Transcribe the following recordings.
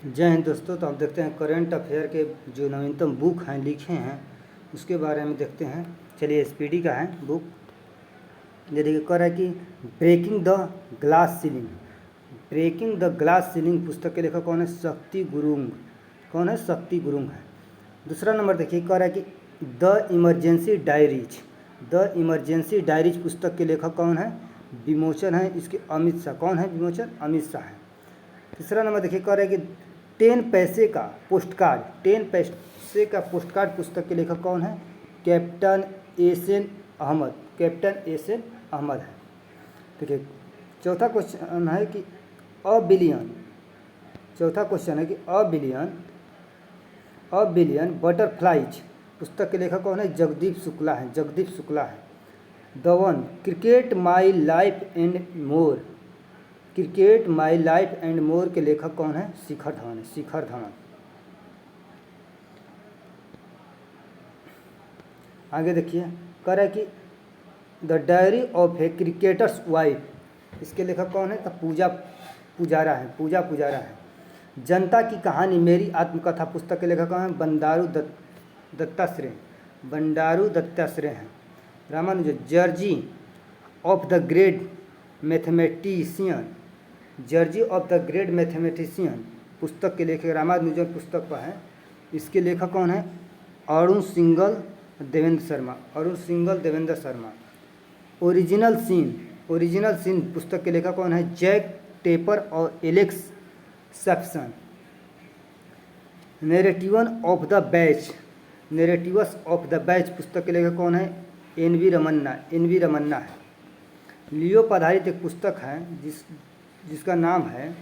जय हिंद दोस्तों। तो हम देखते हैं करंट अफेयर के जो नवीनतम बुक हैं लिखे हैं उसके बारे में देखते हैं। चलिए एसपीडी का है बुक। ये देखिए कह रहा है कि breaking the glass ceiling. Breaking the glass ceiling पुस्तक के लेखक कौन है? शक्ति गुरुंग। कौन है? शक्ति गुरुंग है। दूसरा नंबर देखिए कह रहा है कि the emergency diaries. The emergency diaries पुस्तक के लेखक कौन है? विमोचन है इसके अमित शाह। कौन है विमोचन? अमित शाह है। तीसरा नंबर देखिए कह रहा है कि 10 पैसे का पोस्टकार्ड। 10 पैसे का पोस्टकार्ड पुस्तक के लेखक कौन है? कैप्टन एहसन अहमद। कैप्टन एहसन अहमद है। देखिए चौथा क्वेश्चन है कि अ बिलियन। चौथा क्वेश्चन है कि अ बिलियन बटरफ्लाइज पुस्तक के लेखक कौन है? जगदीप शुक्ला है। जगदीप शुक्ला है। The one cricket my life and more. Cricket my life and more के लेखक कौन है? शिखर धवन है। शिखर धवन। आगे देखिए कह रहा है कि the diary of A cricketers wife. इसके लेखक कौन है? तो पूजा पुजारा है। पूजा पुजारा है। जनता की कहानी मेरी आत्मकथा पुस्तक के लेखक कौन है? बंडारू दत्तात्रेय। बंडारू दत्तात्रेय हैं। Ramanujan Jersey of the great mathematician. Jersey of the great mathematician पुस्तक के लेखक रामानुजन पुस्तक पर है। इसके लेखक कौन है? अरुण सिंगल देवेंद्र शर्मा। अरुण सिंगल देवेंद्र शर्मा। ओरिजिनल सीन पुस्तक के लेखक कौन है? जैक टेपर और एलेक्स सैप्सन। Narratives of the batch. Narratives of the batch पुस्तक के लेखक कौन है? एन.वी. रमन्ना। एन.वी. रमन्ना है। लियो पर आधारित एक पुस्तक है जिसका नाम है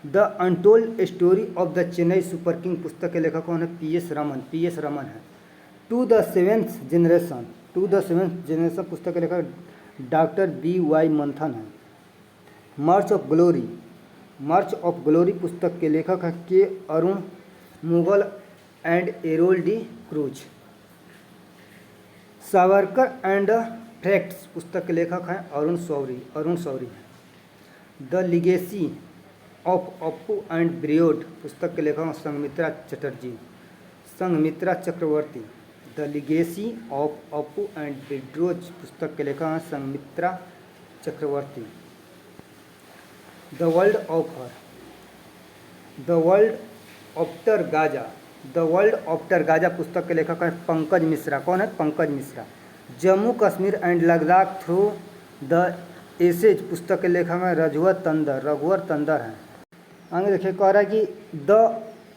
the untold story of the Chennai super king पुस्तक के लेखक कौन है? पी.एस. रमन। पी.एस. रमन है। टू द सेवेंथ जनरेशन पुस्तक के लेखक डॉक्टर बी.वाई. मंथन है। मार्च ऑफ ग्लोरी पुस्तक के लेखक है के Arun Mughal and Errol D'Cruz. Savarkar and facts पुस्तक के लेखक हैं अरुण शौरी है। The legacy of Appu and ब्रियोड पुस्तक के लेखक Sanghamitra Chakraborty. The legacy of Appu and ब्रियोड पुस्तक के लेखक हैं Sanghamitra Chakraborty. The world after Gaza पुस्तक के लेखक हैं पंकज मिश्रा। कौन है? Pankaj Mishra. Jammu Kashmir and Ladakh through the ages पुस्तक के लेखक हैं रघुवर तंदर हैं। आगे देखिए कह रहा है कि द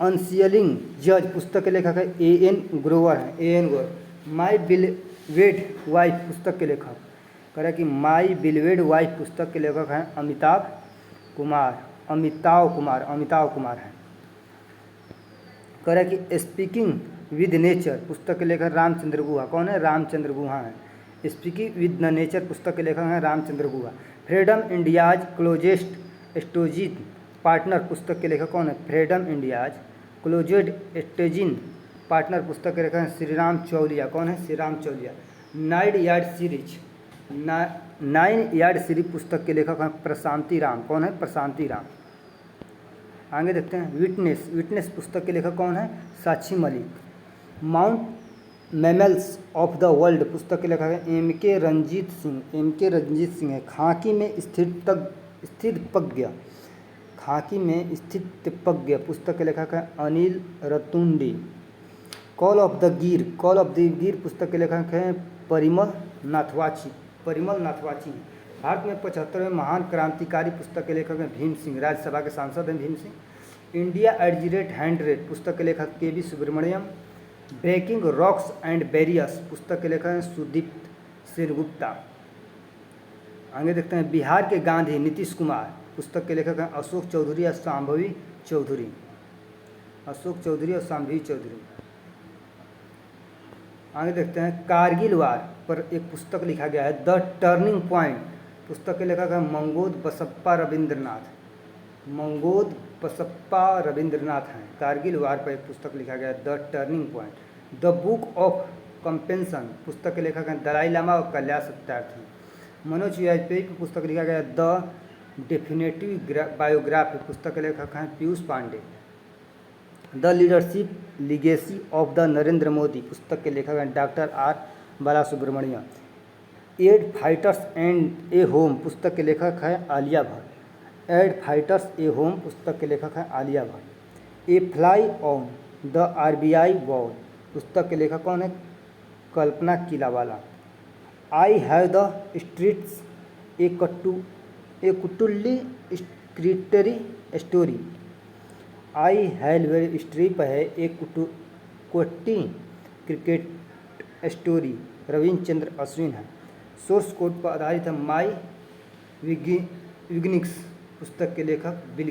अनसीलिंग जज पुस्तक के लेखक है ए.एन. ग्रोवर हैं। AN. Grover. My beloved wife पुस्तक के लेखक कह रहा है कि माई बिलवेड वाइफ पुस्तक के लेखक हैं अमिताभ कुमार हैं। कह रहा है कि स्पीकिंग विद नेचर पुस्तक के लेखक रामचंद्र गुहा। कौन है? रामचंद्र गुहा है। स्पीकिंग विद द नेचर पुस्तक के लेखक हैं Ramachandra Guha. Freedom India's closest स्टोजिन partner पुस्तक के लेखक कौन है? फ्रीडम इंडियाज क्लोजेड स्टेजिन पार्टनर पुस्तक के लेखक हैं श्रीराम चौलिया। कौन है? श्रीराम चौलिया। 9 यार्ड सीरीज पुस्तक के लेखक हैं प्रशांति राम। कौन है? प्रशांति राम। आगे देखते हैं विटनेस पुस्तक के लेखक कौन है? Sakshi Malik. Mount mammals of the world पुस्तक के लेखक है एम.के. रंजीत सिंह है। खाकी में स्थितपज्ञ पुस्तक के लेखक है अनिल रतुंडी। कॉल ऑफ द गिर पुस्तक के लेखक हैं परिमल नाथवाची। भारत में 75वें महान क्रांतिकारी पुस्तक के लेखक हैं भीम सिंह। राज्यसभा के सांसद हैं Bhim Singh. India at hand rate पुस्तक के लेखक KV. Subramaniam. Breaking rocks and barriers पुस्तक के लेखक हैं सुदीप्त सेनगुप्ता। आगे देखते हैं बिहार के गांधी नीतीश कुमार पुस्तक के लेखक हैं अशोक चौधरी और शांभवी चौधरी। आगे देखते हैं कारगिल वार पर एक पुस्तक लिखा गया है द टर्निंग पॉइंट पुस्तक के लेखक हैं मंगोद बसप्पा रविंद्रनाथ हैं। कारगिल वार पर एक पुस्तक लिखा गया है the turning point. The book of compassion पुस्तक के लेखक हैं दलाई लामा और कैलाश सत्यार्थी। मनोज वाजपेयी की पुस्तक लिखा गया द डेफिनेटिव बायोग्राफी पुस्तक के लेखक हैं Piyush Pandey. The leadership legacy of the Narendra Modi पुस्तक के लेखक हैं doctor R Balasubramaniam. Ad fighters and a home पुस्तक के लेखक हैं Alia Bhatt. Ad fighters a home पुस्तक के लेखक हैं Alia Bhatt. A fly on the RBI wall पुस्तक के लेखक कौन है? कल्पना किलावाला। I have the streets a कुटुल्ली स्क्रिटरी स्टोरी। आई हैव स्ट्रीप है एक कोट्टी क्रिकेट स्टोरी रविंद्र चंद्र अश्विन है। सोर्स कोड पर आधारित है माई विग्निक्स पुस्तक के लेखक बिल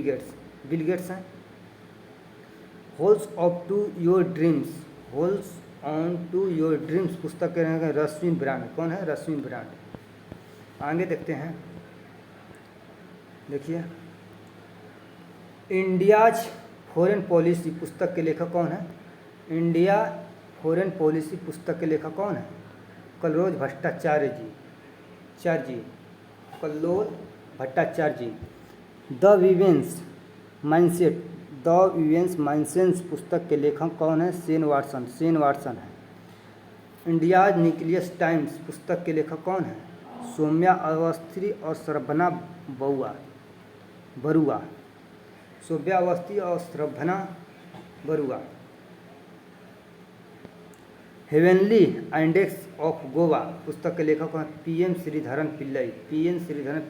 गेट्स हैं। Holds of to your dreams holds on to your dreams पुस्तक के लेखक रश्मिन ब्रांड। कौन है? रश्मिन ब्रांड। आगे देखते हैं, देखिए इंडियाज फॉरेन पॉलिसी पुस्तक के लेखक कौन है? इंडिया फॉरेन पॉलिसी पुस्तक के लेखक कौन है? कलरोज भट्टाचार्य जी। द विवेंस माइंडसेट पुस्तक के लेखक कौन है? शेन वाटसन है। इंडियाज न्यूक्लियस टाइम्स पुस्तक के लेखक कौन है? सौम्या अवस्थी और श्रभना बरुआ। सौम्या अवस्थी और श्रभना Barua. Heavenly index of Goa पुस्तक के लेखक हैं PN Sreedharan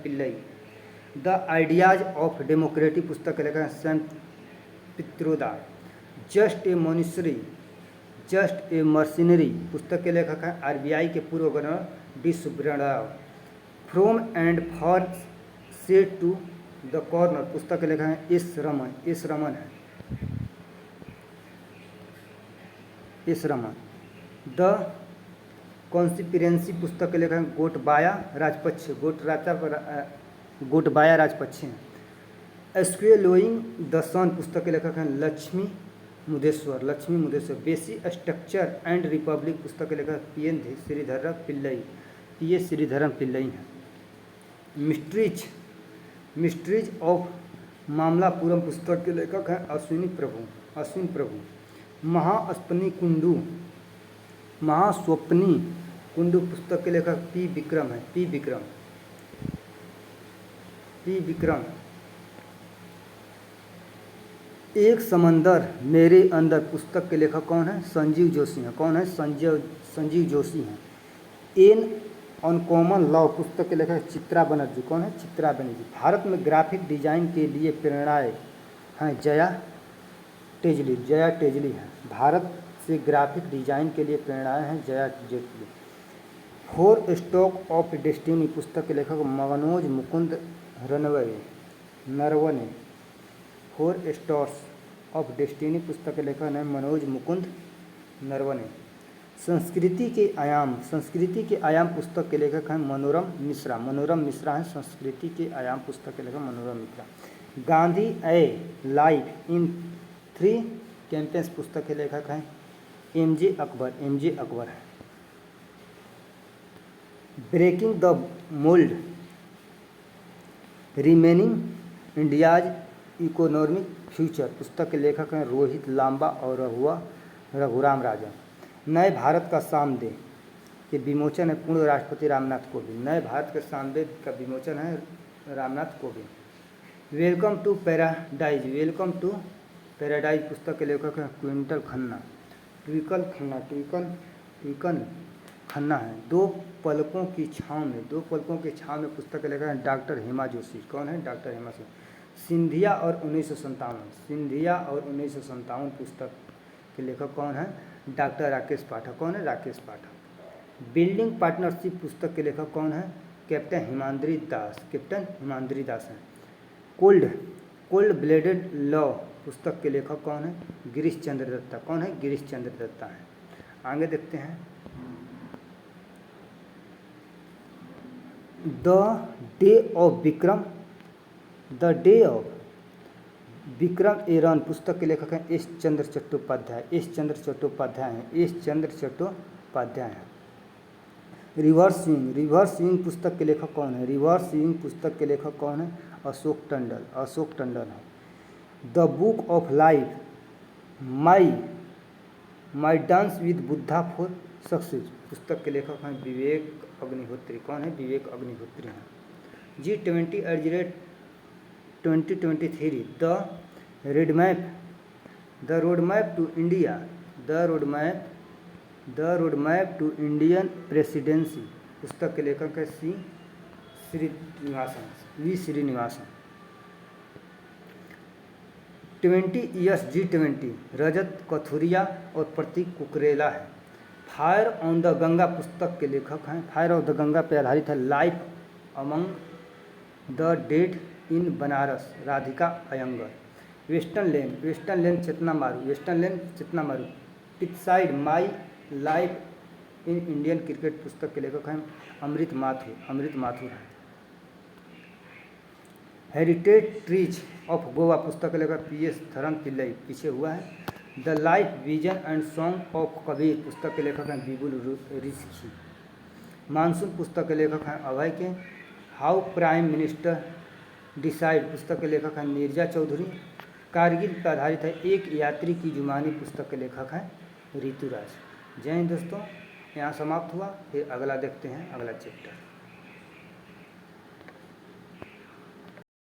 Pillai. The ideas of democratic पुस्तक के लेखक हैं Sam Pitroda. Just a mercenary पुस्तक के लेखक हैं आरबीआई के पूर्व governor D Subramaniam. From and for से टू द कॉर्नर पुस्तक के लेखक हैं एस रमन। द कॉन्स्पिरेंसी पुस्तक के लेखक हैं गोटबाया राजपक्षे हैं। स्क्वेलोइंग द सन पुस्तक के लेखक हैं Lakshmi Mudeshwar. Basic structure and republic पुस्तक के लेखक पी एस श्रीधरन पिल्लई हैं। मिस्ट्रीज ऑफ मामलापुरम पुस्तक के लेखक हैं अश्विन प्रभु। महास्वप्नी कुंडू पुस्तक के लेखक पी विक्रम। एक समंदर मेरे अंदर पुस्तक के लेखक कौन है? संजीव जोशी हैं। एन अनकॉमन लव पुस्तक के लेखक चित्रा बनर्जी। कौन है? चित्रा बनर्जी। भारत में ग्राफिक डिजाइन के लिए प्रेरणाएं हैं जया टेजली हैं। भारत से ग्राफिक डिजाइन के लिए प्रेरणाएं हैं जया टेजली। फोर स्टॉक ऑफ डेस्टिनी पुस्तक के लेखक Manoj Mukund Naravane. Four stars of destiny पुस्तक के लेखक हैं मनोज मुकुंद नरवने। संस्कृति के आयाम पुस्तक के लेखक हैं मनोरम मिश्रा हैं। संस्कृति के आयाम पुस्तक के लेखक Manoram Mishra. Gandhi a life in 3 campaigns पुस्तक के लेखक हैं एमजे अकबर है। Breaking the mould remaining India's economic future पुस्तक के लेखक हैं रोहित लांबा और रघुराम राजन। नए भारत का सामवेद के विमोचन है पूर्व राष्ट्रपति रामनाथ कोविंद। नए भारत के सामवेद का विमोचन है Ramnath Kovind. Welcome to paradise पुस्तक के लेखक हैं ट्विकल खन्ना है। दो पलकों की छाँव में पुस्तक के लेखक हैं डॉक्टर हेमा जोशी। कौन है? डॉक्टर हेमा जोशी। सिंधिया और 1957 पुस्तक के लेखक कौन है? डॉक्टर राकेश पाठक। कौन है? राकेश पाठक। बिल्डिंग पार्टनरशिप पुस्तक के लेखक कौन है? कैप्टन हिमाद्री दास हैं। कोल्ड ब्लेडेड लव पुस्तक के लेखक कौन है? गिरीश चंद्र दत्ता। कौन है? गिरीश चंद्र दत्ता है। आगे देखते हैं, द डे ऑफ विक्रम एरन पुस्तक के लेखक हैं एस चंद्र चट्टोपाध्याय हैं। रिवर्स स्विंग पुस्तक के लेखक कौन है? पुस्तक के लेखक कौन है? अशोक टंडन है। The book of life my dance with Buddha for success. पुस्तक के लेखक हैं विवेक अग्निहोत्री। कौन है? विवेक अग्निहोत्री हैं। G20 the road map to India, the road map to Indian presidency. पुस्तक के लेखक है V Srinivasan. 20 years G20 Rajat Kathuria और प्रतीक कुकरेला है। फायर ऑन द गंगा पुस्तक के लेखक हैं, फायर ऑफ द गंगा पर आधारित है life among the dead in Banaras, Radhika Iyengar. Western lane Chetna Maru, pitchside my life in Indian cricket पुस्तक के लेखक हैं अमृत माथुर हैं। हेरिटेज ट्रीज ऑफ गोवा पुस्तक के लेखक PS थरन पिल्लई, पीछे हुआ है। The life vision and song of Kabir पुस्तक के लेखक हैं बिबुल ऋषि। मानसून पुस्तक के लेखक हैं अभय के। हाउ प्राइम मिनिस्टर डिसाइड पुस्तक के लेखक हैं नीरजा चौधरी। कारगिल पर आधारित है एक यात्री की जुबानी पुस्तक के लेखक हैं ऋतुराज। जय हिंद दोस्तों, यहाँ समाप्त हुआ। फिर अगला देखते हैं, अगला चैप्टर।